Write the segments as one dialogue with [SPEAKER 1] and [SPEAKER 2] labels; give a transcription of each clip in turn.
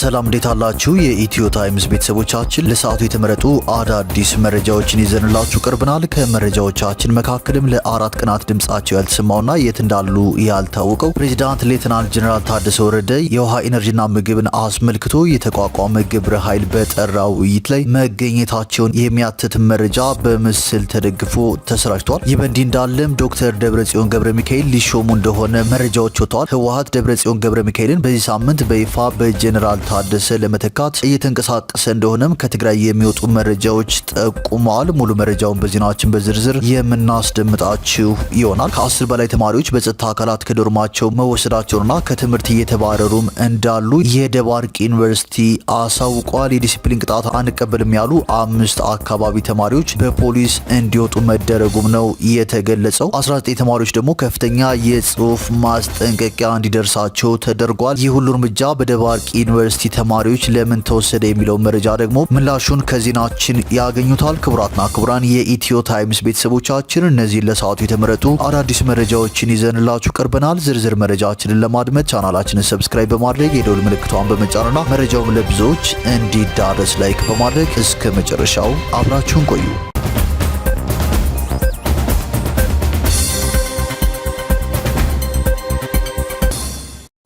[SPEAKER 1] ሰላም እንዴት አላችሁ? የኢትዮ ታይምስ ቤተሰቦቻችን ለሰዓቱ የተመረጡ አዳዲስ መረጃዎችን ይዘንላችሁ ቀርበናል። ከመረጃዎቻችን መካከልም ለአራት ቀናት ድምጻቸው ያልተሰማውና የት እንዳሉ ያልታወቀው ፕሬዝዳንት ሌተናል ጀነራል ታደሰ ወረደ የውሃ ኢነርጂና ምግብን አስመልክቶ የተቋቋመ ግብረ ኃይል በጠራው ውይይት ላይ መገኘታቸውን የሚያትት መረጃ በምስል ተደግፎ ተሰራጭቷል። ይህ በእንዲህ እንዳለም ዶክተር ደብረጽዮን ገብረ ሚካኤል ሊሾሙ እንደሆነ መረጃዎች ወጥተዋል። ህወሓት ደብረጽዮን ገብረ ሚካኤልን በዚህ ሳምንት በይፋ በጀነራል ታደሰ ለመተካት እየተንቀሳቀሰ እንደሆነም ከትግራይ የሚወጡ መረጃዎች ጠቁመዋል። ሙሉ መረጃውን በዜናችን በዝርዝር የምናስደምጣችሁ ይሆናል። ከ10 በላይ ተማሪዎች በጸጥታ አካላት ከዶርማቸው መወሰዳቸውንና ከትምህርት እየተባረሩም እንዳሉ የደባርቅ ዩኒቨርሲቲ አሳውቋል። የዲሲፕሊን ቅጣት አንቀበልም ያሉ 5 አካባቢ ተማሪዎች በፖሊስ እንዲወጡ መደረጉም ነው የተገለጸው። 19 ተማሪዎች ደግሞ ከፍተኛ የጽሁፍ ማስጠንቀቂያ እንዲደርሳቸው ተደርጓል። ይህ ሁሉ እርምጃ በደባርቅ ዩኒቨርሲቲ ተማሪዎች ለምን ተወሰደ የሚለው መረጃ ደግሞ ምላሹን ከዜናችን ያገኙታል። ክቡራትና ክቡራን የኢትዮ ታይምስ ቤተሰቦቻችን እነዚህን ለሰዓቱ የተመረጡ አዳዲስ መረጃዎችን ይዘንላችሁ ቀርበናል። ዝርዝር መረጃችንን ለማድመጥ ቻናላችንን ሰብስክራይብ በማድረግ የደውል ምልክቷን በመጫንና መረጃውን ለብዙዎች እንዲዳረስ ላይክ በማድረግ እስከ መጨረሻው አብራችሁን ቆዩ።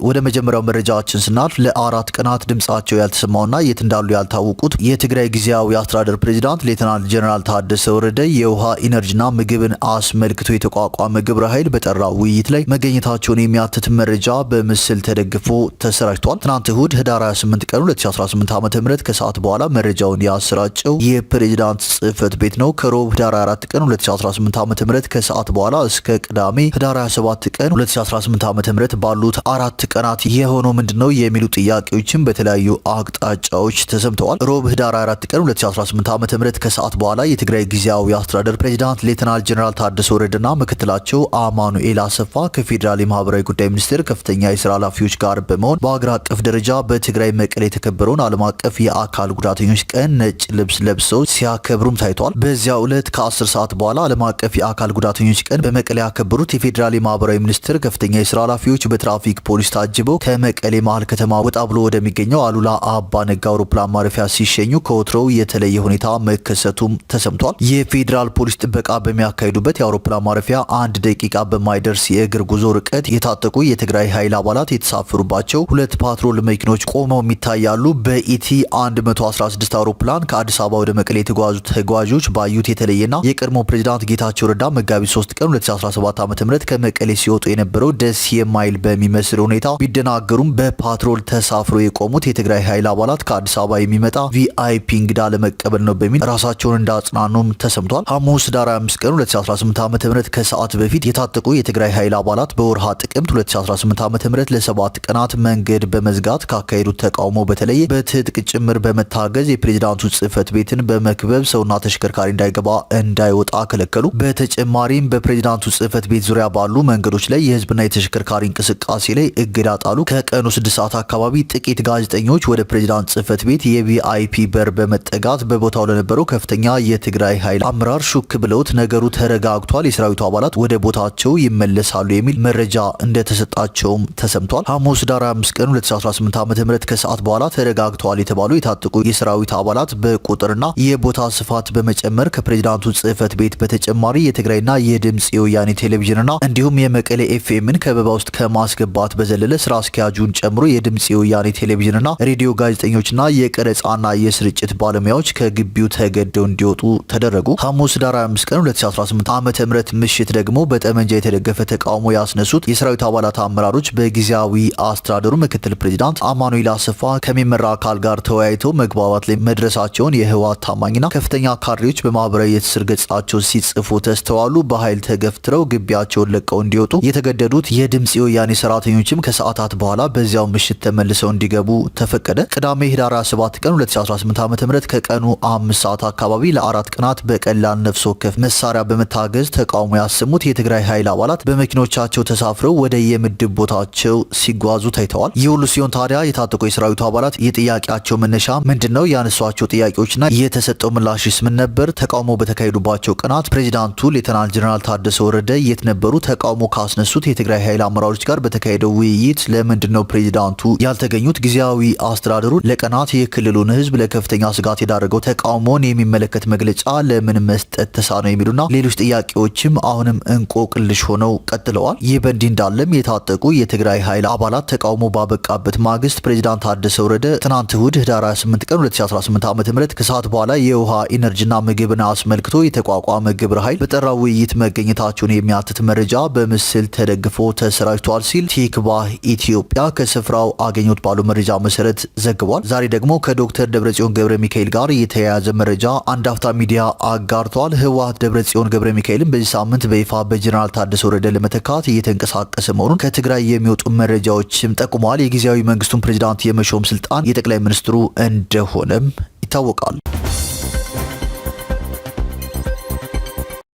[SPEAKER 1] ወደ መጀመሪያው መረጃችን ስናልፍ ለአራት ቀናት ድምጻቸው ያልተሰማውና የት እንዳሉ ያልታወቁት የትግራይ ጊዜያዊ አስተዳደር ፕሬዝዳንት ሌተናል ጀነራል ታደሰ ወረደ የውሃ ኢነርጂና ምግብን አስመልክቶ የተቋቋመ ግብረ ኃይል በጠራው ውይይት ላይ መገኘታቸውን የሚያትት መረጃ በምስል ተደግፎ ተሰራጭቷል። ትናንት እሁድ ህዳር 28 ቀን 2018 ዓ.ም ከሰዓት በኋላ መረጃውን ያሰራጨው የፕሬዝዳንት ጽህፈት ቤት ነው። ከሮብ ህዳር 4 ቀን 2018 ዓ.ም ከሰዓት በኋላ እስከ ቅዳሜ ህዳር 27 ቀን 2018 ዓ.ም ባሉት አራት ቀናት የሆነው ምንድነው የሚሉ ጥያቄዎችን በተለያዩ አቅጣጫዎች ተሰምተዋል። ሮብ ህዳር 4 ቀን 2018 ዓ.ም ከሰዓት በኋላ የትግራይ ጊዜያዊ አስተዳደር ፕሬዝዳንት ሌተናል ጀነራል ታደሰ ወረደና ምክትላቸው አማኑኤል አሰፋ ከፌዴራል የማህበራዊ ጉዳይ ሚኒስቴር ከፍተኛ የስራ ኃላፊዎች ጋር በመሆን በአገር አቀፍ ደረጃ በትግራይ መቀሌ የተከበረውን ዓለም አቀፍ የአካል ጉዳተኞች ቀን ነጭ ልብስ ለብሰው ሲያከብሩም ታይተዋል። በዚያው ዕለት ከ10 ሰዓት በኋላ ዓለም አቀፍ የአካል ጉዳተኞች ቀን በመቀሌ ያከበሩት የፌዴራል የማህበራዊ ሚኒስቴር ከፍተኛ የስራ ኃላፊዎች በትራፊክ ፖሊስ ታጅበው ከመቀሌ መሃል ከተማ ወጣ ብሎ ወደሚገኘው አሉላ አባ ነጋ አውሮፕላን ማረፊያ ሲሸኙ ከወትሮው የተለየ ሁኔታ መከሰቱም ተሰምቷል። የፌዴራል ፖሊስ ጥበቃ በሚያካሂዱበት የአውሮፕላን ማረፊያ 1 ደቂቃ በማይደርስ የእግር ጉዞ ርቀት የታጠቁ የትግራይ ኃይል አባላት የተሳፈሩባቸው 2 ፓትሮል መኪኖች ቆመው ይታያሉ። በኢቲ 116 አውሮፕላን ከአዲስ አበባ ወደ መቀሌ የተጓዙ ተጓዦች ባዩት የተለየና የቀድሞ ፕሬዝዳንት ጌታቸው ረዳ መጋቢት 3 ቀን 2017 ዓ.ም ከመቀሌ ሲወጡ የነበረው ደስ የማይል በሚመስል ሁኔታ ቢደናገሩም በፓትሮል ተሳፍረው የቆሙት የትግራይ ኃይል አባላት ከአዲስ አበባ የሚመጣ ቪአይፒ እንግዳ ለመቀበል ነው በሚል ራሳቸውን እንዳጽናኑም ተሰምቷል። ሐሙስ ዳር 5 ቀን 2018 ዓ.ም ከሰዓት በፊት የታጠቁ የትግራይ ኃይል አባላት በወርሃ ጥቅምት 2018 ዓ.ም ለ7 ቀናት መንገድ በመዝጋት ካካሄዱት ተቃውሞ በተለየ በትጥቅ ጭምር በመታገዝ የፕሬዝዳንቱ ጽህፈት ቤትን በመክበብ ሰውና ተሽከርካሪ እንዳይገባ እንዳይወጣ ከለከሉ። በተጨማሪም በፕሬዝዳንቱ ጽህፈት ቤት ዙሪያ ባሉ መንገዶች ላይ የህዝብና የተሽከርካሪ እንቅስቃሴ ላይ እገዳ ጣሉ። ከቀኑ 6 ሰዓት አካባቢ ጥቂት ጋዜጠኞች ወደ ፕሬዝዳንት ጽህፈት ቤት የቪአይፒ በር በመጠጋት በቦታው ለነበረው ከፍተኛ የትግራይ ኃይል አመራር ሹክ ብለውት ነገሩ ተረጋግቷል፣ የሰራዊቱ አባላት ወደ ቦታቸው ይመለሳሉ የሚል መረጃ እንደተሰጣቸውም ተሰምቷል። ሐሙስ ዳር 5 ቀን 2018 ዓ.ም ከሰዓት በኋላ ተረጋግተዋል የተባሉ የታጠቁ የሰራዊት አባላት በቁጥርና የቦታ ስፋት በመጨመር ከፕሬዝዳንቱ ጽህፈት ቤት በተጨማሪ የትግራይና የድምጽ የወያኔ ቴሌቪዥንና እንዲሁም የመቀሌ ኤፍኤምን ከበባ ውስጥ ከማስገባት በዘለለ ስራ አስኪያጁን ጨምሮ የድምጽ የወያኔ ቴሌቪዥንና ሬዲዮ ጋዜጠኞችና የቀረጻና የስርጭት ባለሙያዎች ከግቢው ተገደው እንዲወጡ ተደረጉ። ሐሙስ ዳር 5 ቀን 2018 ዓ.ም ምሽት ደግሞ በጠመንጃ የተደገፈ ተቃውሞ ያስነሱት የሰራዊት አባላት አመራሮች በጊዜያዊ አስተዳደሩ ምክትል ፕሬዝዳንት አማኑኤል አሰፋ ከሚመራ አካል ጋር ተወያይተው መግባባት ላይ መድረሳቸውን የህወሓት ታማኝና ከፍተኛ ካድሬዎች በማህበራዊ የትስስር ገጻቸው ሲጽፉ ተስተዋሉ። በኃይል ተገፍትረው ግቢያቸውን ለቀው እንዲወጡ የተገደዱት የድምጽ የወያኔ ሰራተኞችም ከሰዓታት በኋላ በዚያው ምሽት ተመልሰው እንዲገቡ ተፈቀደ። ቅዳሜ ህዳር 7 ቀን 2018 ዓ.ም ከቀኑ 5 ሰዓት አካባቢ ለ4 ቀናት በቀላል ነፍስ ወከፍ መሳሪያ በመታገዝ ተቃውሞ ያሰሙት የትግራይ ኃይል አባላት በመኪኖቻቸው ተሳፍረው ወደ የምድብ ቦታቸው ሲጓዙ ታይተዋል። ይህ ሁሉ ሲሆን ታዲያ የታጠቁ የሰራዊቱ አባላት የጥያቄያቸው መነሻ ምንድነው? ያነሷቸው ጥያቄዎችና የተሰጠው ምላሽስ ምን ነበር? ተቃውሞ በተካሄዱባቸው ቀናት ፕሬዝዳንቱ ሌተናል ጀነራል ታደሰ ወረደ የት ነበሩ? ተቃውሞ ካስነሱት የትግራይ ኃይል አመራሮች ጋር በተካሄደው ውይይት ውይይት ለምንድነው ፕሬዚዳንቱ ያልተገኙት? ጊዜያዊ አስተዳደሩ ለቀናት የክልሉን ህዝብ ለከፍተኛ ስጋት የዳረገው ተቃውሞን የሚመለከት መግለጫ ለምን መስጠት ተሳነው? የሚሉና ሌሎች ጥያቄዎችም አሁንም እንቆቅልሽ ሆነው ቀጥለዋል። ይህ በእንዲህ እንዳለም የታጠቁ የትግራይ ኃይል አባላት ተቃውሞ ባበቃበት ማግስት ፕሬዚዳንት ታደሰ ወረደ ትናንት እሁድ ህዳር 28 ቀን 2018 ዓ.ም ከሰዓት በኋላ የውሃ ኢነርጂና ምግብን አስመልክቶ የተቋቋመ ግብረ ኃይል በጠራው ውይይት መገኘታቸውን የሚያትት መረጃ በምስል ተደግፎ ተሰራጭቷል ሲል ቲክቫህ ኢትዮጵያ ከስፍራው አገኙት ባሉ መረጃ መሰረት ዘግቧል። ዛሬ ደግሞ ከዶክተር ደብረጽዮን ገብረ ሚካኤል ጋር የተያያዘ መረጃ አንድ አፍታ ሚዲያ አጋርቷል። ህወሓት ደብረጽዮን ገብረ ሚካኤልን በዚህ ሳምንት በይፋ በጀነራል ታደሰ ወረደ ለመተካት እየተንቀሳቀሰ መሆኑን ከትግራይ የሚወጡ መረጃዎችም ጠቁመዋል። የጊዜያዊ መንግስቱን ፕሬዚዳንት የመሾም ስልጣን የጠቅላይ ሚኒስትሩ እንደሆነም ይታወቃል።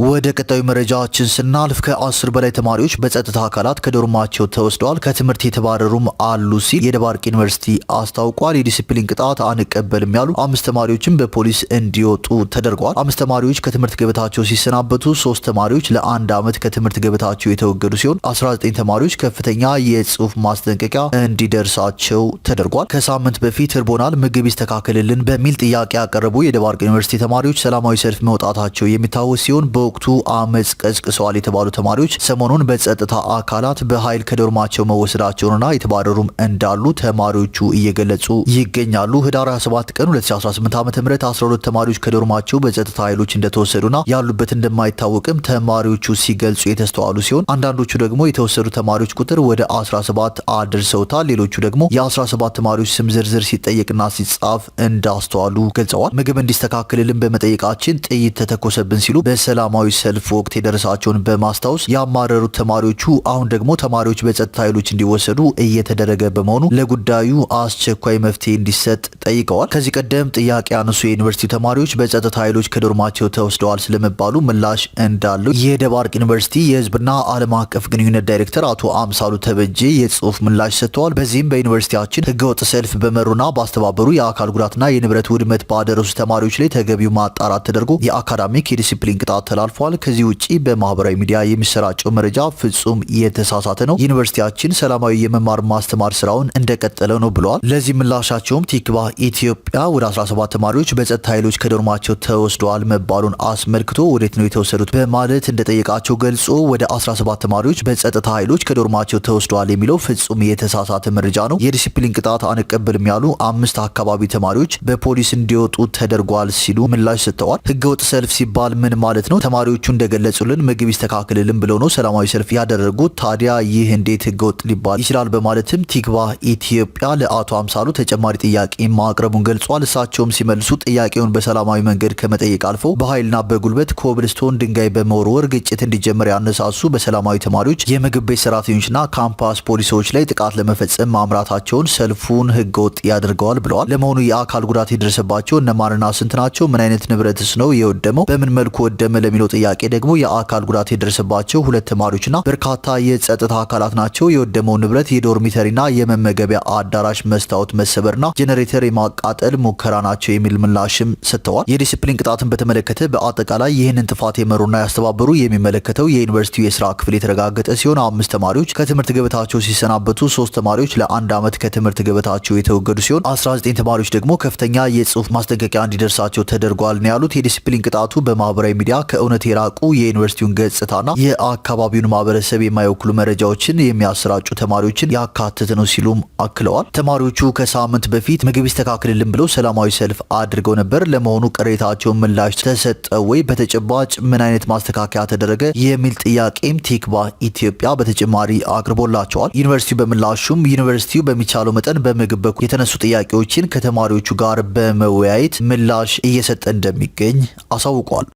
[SPEAKER 1] ወደ ቀጣዩ መረጃችን ስናልፍ ከ10 በላይ ተማሪዎች በጸጥታ አካላት ከዶርማቸው ተወስደዋል፣ ከትምህርት የተባረሩም አሉ ሲል የደባርቅ ዩኒቨርሲቲ አስታውቋል። የዲሲፕሊን ቅጣት አንቀበልም ያሉ 5 ተማሪዎችን በፖሊስ እንዲወጡ ተደርጓል። 5 ተማሪዎች ከትምህርት ገበታቸው ሲሰናበቱ 3 ተማሪዎች ለ1 ዓመት ከትምህርት ገበታቸው የተወገዱ ሲሆን 19 ተማሪዎች ከፍተኛ የጽሁፍ ማስጠንቀቂያ እንዲደርሳቸው ተደርጓል። ከሳምንት በፊት እርቦናል፣ ምግብ ይስተካከልልን በሚል ጥያቄ ያቀረቡ የደባርቅ ዩኒቨርሲቲ ተማሪዎች ሰላማዊ ሰልፍ መውጣታቸው የሚታወስ ሲሆን በወቅቱ አመጽ ቀስቅሰዋል የተባሉ ተማሪዎች ሰሞኑን በጸጥታ አካላት በኃይል ከዶርማቸው መወሰዳቸውንና የተባረሩም እንዳሉ ተማሪዎቹ እየገለጹ ይገኛሉ። ህዳር 27 ቀን 2018 ዓ.ም 12 ተማሪዎች ከዶርማቸው በጸጥታ ኃይሎች እንደተወሰዱና ያሉበት እንደማይታወቅም ተማሪዎቹ ሲገልጹ የተስተዋሉ ሲሆን አንዳንዶቹ ደግሞ የተወሰዱ ተማሪዎች ቁጥር ወደ 17 አድርሰውታል። ሌሎቹ ደግሞ የ17 ተማሪዎች ስም ዝርዝር ሲጠየቅና ሲጻፍ እንዳስተዋሉ ገልጸዋል። ምግብ እንዲስተካከልልን በመጠየቃችን ጥይት ተተኮሰብን ሲሉ በሰላማዊ ሰልፍ ወቅት የደረሳቸውን በማስታወስ ያማረሩት ተማሪዎቹ አሁን ደግሞ ተማሪዎች በጸጥታ ኃይሎች እንዲወሰዱ እየተደረገ በመሆኑ ለጉዳዩ አስቸኳይ መፍትሄ እንዲሰጥ ጠይቀዋል። ከዚህ ቀደም ጥያቄ ያነሱ የዩኒቨርሲቲ ተማሪዎች በጸጥታ ኃይሎች ከዶርማቸው ተወስደዋል ስለመባሉ ምላሽ እንዳለው የደባርቅ ዩኒቨርሲቲ የህዝብና ዓለም አቀፍ ግንኙነት ዳይሬክተር አቶ አምሳሉ ተበጄ የጽሁፍ ምላሽ ሰጥተዋል። በዚህም በዩኒቨርሲቲያችን ህገወጥ ሰልፍ በመሩና ባስተባበሩ የአካል ጉዳትና የንብረት ውድመት ባደረሱ ተማሪዎች ላይ ተገቢው ማጣራት ተደርጎ የአካዳሚክ የዲሲፕሊን ቅጣት ተላልፏል። ከዚህ ውጪ በማህበራዊ ሚዲያ የሚሰራጨው መረጃ ፍጹም የተሳሳተ ነው። ዩኒቨርሲቲያችን ሰላማዊ የመማር ማስተማር ስራውን እንደቀጠለ ነው ብለዋል። ለዚህ ምላሻቸውም ቲክቫህ ኢትዮጵያ ወደ 17 ተማሪዎች በጸጥታ ኃይሎች ከዶርማቸው ተወስደዋል መባሉን አስመልክቶ ወዴት ነው የተወሰዱት በማለት እንደጠየቃቸው ገልጾ ወደ 17 ተማሪዎች በጸጥታ ኃይሎች ከዶርማቸው ተወስደዋል የሚለው ፍጹም የተሳሳተ መረጃ ነው። የዲሲፕሊን ቅጣት አንቀበልም ያሉ 5 አካባቢ ተማሪዎች በፖሊስ እንዲወጡ ተደርጓል ሲሉ ምላሽ ሰጥተዋል። ህገወጥ ሰልፍ ሲባል ምን ማለት ነው? ተማሪዎቹ እንደገለጹልን ምግብ ይስተካከልልን ብለው ነው ሰላማዊ ሰልፍ ያደረጉት። ታዲያ ይህ እንዴት ህገወጥ ሊባል ይችላል? በማለትም ቲክቫህ ኢትዮጵያ ለአቶ አምሳሉ ተጨማሪ ጥያቄ ማቅረቡን ገልጿል። እሳቸውም ሲመልሱ ጥያቄውን በሰላማዊ መንገድ ከመጠየቅ አልፎ በኃይልና በጉልበት ኮብልስቶን ድንጋይ በመወርወር ግጭት እንዲጀመር ያነሳሱ በሰላማዊ ተማሪዎች፣ የምግብ ቤት ሰራተኞችና ካምፓስ ፖሊሶች ላይ ጥቃት ለመፈጸም ማምራታቸውን ሰልፉን ህገወጥ ያደርገዋል ብለዋል። ለመሆኑ የአካል ጉዳት የደረሰባቸው እነማንና ስንት ናቸው? ምን አይነት ንብረትስ ነው የወደመው? በምን መልኩ ወደመ ለሚለው ጥያቄ ደግሞ የአካል ጉዳት የደረሰባቸው 2 ተማሪዎችና በርካታ የጸጥታ አካላት ናቸው። የወደመው ንብረት የዶርሚተሪና የመመገቢያ አዳራሽ መስታወት መሰበርና ጄኔሬተር የማቃጠል ሙከራ ናቸው የሚል ምላሽም ሰጥተዋል። የዲሲፕሊን ቅጣትን በተመለከተ በአጠቃላይ ይህንን ጥፋት የመሩና ያስተባበሩ የሚመለከተው የዩኒቨርሲቲው የስራ ክፍል የተረጋገጠ ሲሆን 5 ተማሪዎች ከትምህርት ገበታቸው ሲሰናበቱ 3 ተማሪዎች ለ1 ዓመት ከትምህርት ገበታቸው የተወገዱ ሲሆን 19 ተማሪዎች ደግሞ ከፍተኛ የጽሁፍ ማስጠንቀቂያ እንዲደርሳቸው ተደርጓል ነው ያሉት። የዲሲፕሊን ቅጣቱ በማህበራዊ ሚዲያ ከእውነት የራቁ የዩኒቨርሲቲውን ገጽታና የአካባቢውን ማህበረሰብ የማይወክሉ መረጃዎችን የሚያሰራጩ ተማሪዎችን ያካተተ ነው ሲሉም አክለዋል። ተማሪዎቹ ከሳምንት በፊት ምግብ ይስተካከልልን ብለው ሰላማዊ ሰልፍ አድርገው ነበር። ለመሆኑ ቅሬታቸውን ምላሽ ተሰጠ ወይ? በተጨባጭ ምን አይነት ማስተካከያ ተደረገ? የሚል ጥያቄም ቲክቫህ ኢትዮጵያ በተጨማሪ አቅርቦላቸዋል። ዩኒቨርሲቲው በምላሹም ዩኒቨርሲቲው በሚቻለው መጠን በምግብ በኩል የተነሱ ጥያቄዎችን ከተማሪዎቹ ጋር በመወያየት ምላሽ እየሰጠ እንደሚገኝ አሳውቋል።